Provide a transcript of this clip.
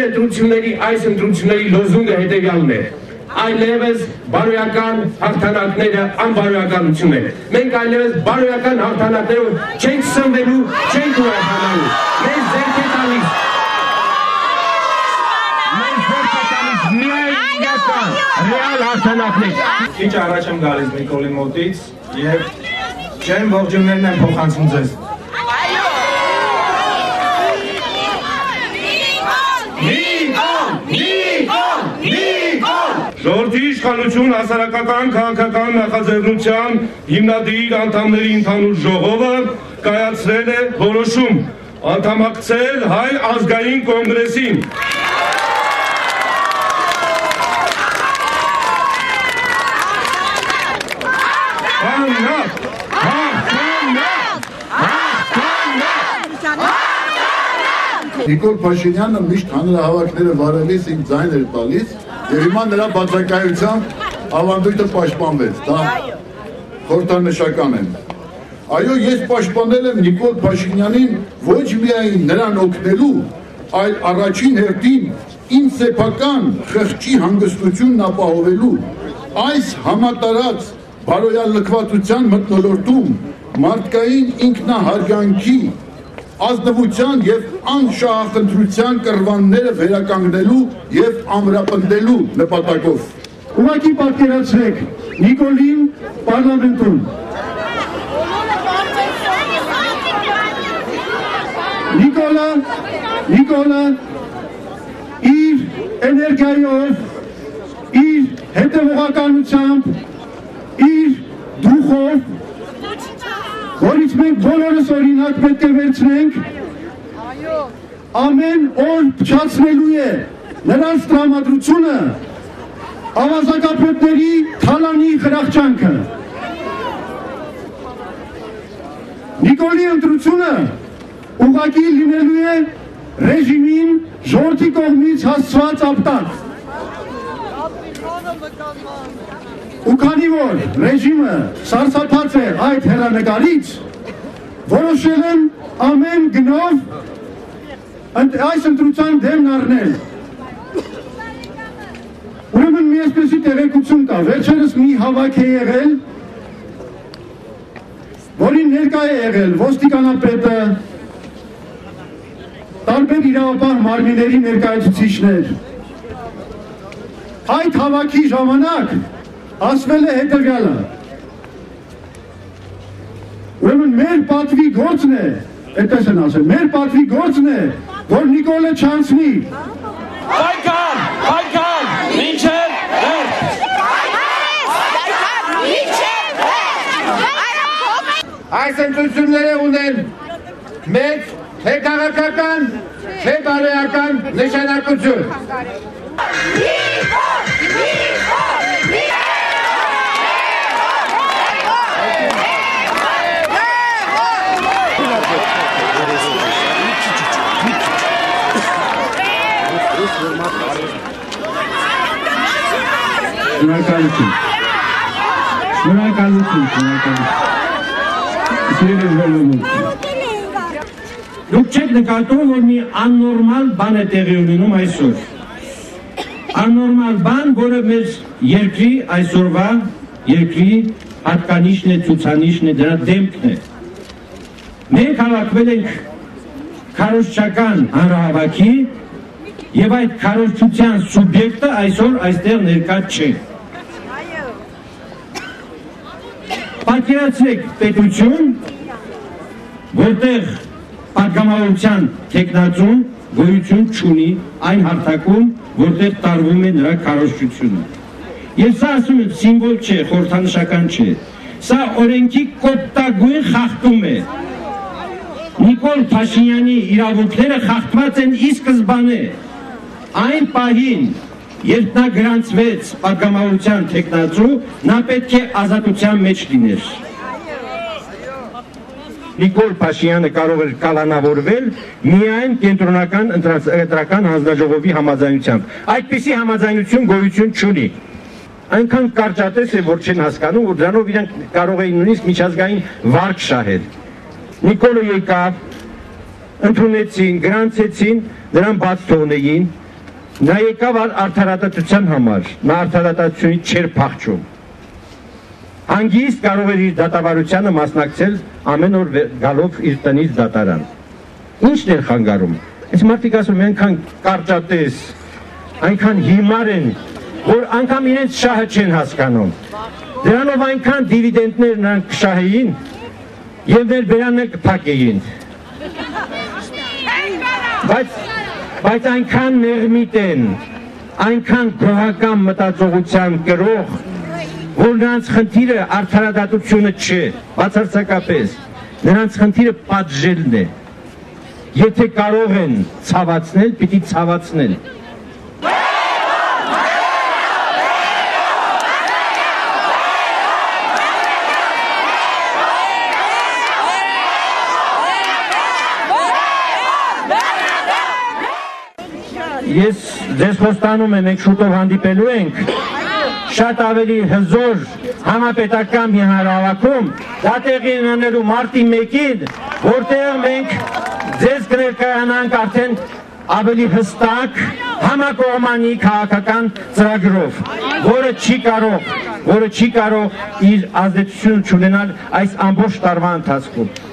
մեր ընտրությունների այս ընտրությունների լոզունգը հետևյալն է. այլևս բարոյական հաղթանակները անբարոյականություն են։ Մենք այլևս բարոյական հաղթանակներով չենք սնվելու, չենք ուրախանալու։ Մենք ձեռք է տալիս։ Մենք ձեռք է տալիս միայն իրական, ռեալ հաղթանակներ։ Քիչ առաջ եմ գալիս Նիկոլի մոտից եւ ջերմ ողջույններն եմ փոխանցում ձեզ։ Ժողովրդի իշխանություն հասարակական քաղաքական նախաձեռնության հիմնադիր անդամների ընդհանուր ժողովը կայացրել է որոշում անդամակցել Հայ ազգային կոնգրեսին։ Նիկոլ Փաշինյանը միշտ հանրահավաքները վարելիս ինձ ձայն էր տալիս եւ հիմա նրա բացակայությամբ ավանդույթը պաշտպանվեց, դա խորհրդանշական է։ Այո, ես պաշտպանել եմ Նիկոլ Փաշինյանին ոչ միայն նրան օգնելու, այլ առաջին հերթին իմ սեփական խղճի հանգստությունն ապահովելու, այս համատարած բարոյալ լքվածության մթնոլորտում մարդկային ինքնահարգանքի ազնվության և անշահախնդրության կռվանները վերականգնելու և ամրապնդելու նպատակով։ Ուղղակի պատկերացրեք Նիկոլին պարլամենտում։ Նիկոլը իր էներգիայով, իր հետևողականությամբ, իր դուխով, որից մենք բոլորս օրինակ պետք է վերցնենք, ամեն օր փչացնելու է նրանց տրամադրությունը ավազակապետների թալանի խրախճանքը։ Նիկոլի ընտրությունը ուղղակի լինելու է ռեժիմին ժողովրդի կողմից հասցված ապտակ։ Ու քանի որ ռեժիմը սարսափած է այդ հեռանկարից, որոշել են ամեն գնով այս ընտրության դեմն առնել։ Ուրեմն մի այսպեսի տեղեկություն կա, վերջերս մի հավաք է եղել, որին ներկա է եղել ոստիկանապետը, տարբեր իրավապահ մարմինների ներկայացուցիչներ։ Այդ հավաքի ժամանակ ասվել է հետևյալը. ուրեմն մեր պատվի գործն է, այդպես են ասել, մեր պատվի գործն է, որ Նիկոլը չանցնի։ Պայքար, մինչև Այս ընտրությունները ունեն մեծ թե քաղաքական, թե բարոյական նշանակություն։ Դուք չեք նկատում, որ մի աննորմալ բան է տեղի ունենում այսօր։ Աննորմալ բան, որը մեր երկրի այսօրվա երկրի հատկանիշն է, ցուցանիշն է, դրա դեմքն է։ Մենք հավաքվել ենք քարոզչական հանրահավաքի եւ այդ քարոզչության սուբյեկտը այսօր այստեղ ներկա չէ։ Պատկերացրեք պետություն, որտեղ պատգամավորության թեկնածուն գոյություն չունի այն հարթակում, որտեղ տարվում է նրա քարոզչությունը։ Եվ սա ասում եմ սիմվոլ չէ, խորհրդանշական չէ։ Սա օրենքի կոպտագույն խախտում է։ Նիկոլ Փաշինյանի իրավունքները խախտված են ի սկզբանե։ Այն պահին, երբ նա գրանցվեց պատգամավորության թեկնածու, նա պետք է ազատության մեջ լիներ։ Նիկոլ Փաշինյանը կարող էր կալանավորվել միայն կենտրոնական ընտրական հանձնաժողովի համաձայնությամբ։ Այդպիսի համաձայնություն գոյություն չունի։ Այնքան կարճատես է, որ չեն հասկանում, որ դրանով իրենք կարող էին նույնիսկ միջազգային վարկ շահել։ Նիկոլը եկավ, ընդունեցին, գրանցեցին, նրան բաց թողնեին, Նա եկավ արդարադատության համար, նա արդարադատությունից չէր փախչում։ Հանգիստ կարող էր իր դատավարությանը մասնակցել ամեն օր գալով իր տնից դատարան։ Ինչն էր խանգարում։ Այս մարդիկ ասում են, այնքան կարճատես, այնքան հիմար են, որ անգամ իրենց շահը չեն հասկանում։ Դրանով այնքան դիվիդենտներ նրանք կշահեին եւ ներբերաններ կփակեին։ Բայց այնքան ներմիտ են, այնքան գոհական մտածողության կրող, որ նրանց խնդիրը արդարադատությունը չէ, բացարձակապես, նրանց խնդիրը պատժելն է։ Եթե կարող են ցավացնել, պիտի ցավացնել։ Ես ձեզ խոստանում եմ, մենք շուտով հանդիպելու ենք շատ ավելի հզոր համապետական մի հանրահավաքում, դա տեղի ունենալու մարտի 1-ին, որտեղ մենք ձեզ կներկայանանք արդեն ավելի հստակ համակողմանի քաղաքական ծրագրով, որը չի կարող իր ազդեցություն չունենալ այս ամբողջ տարվա ընթացքում։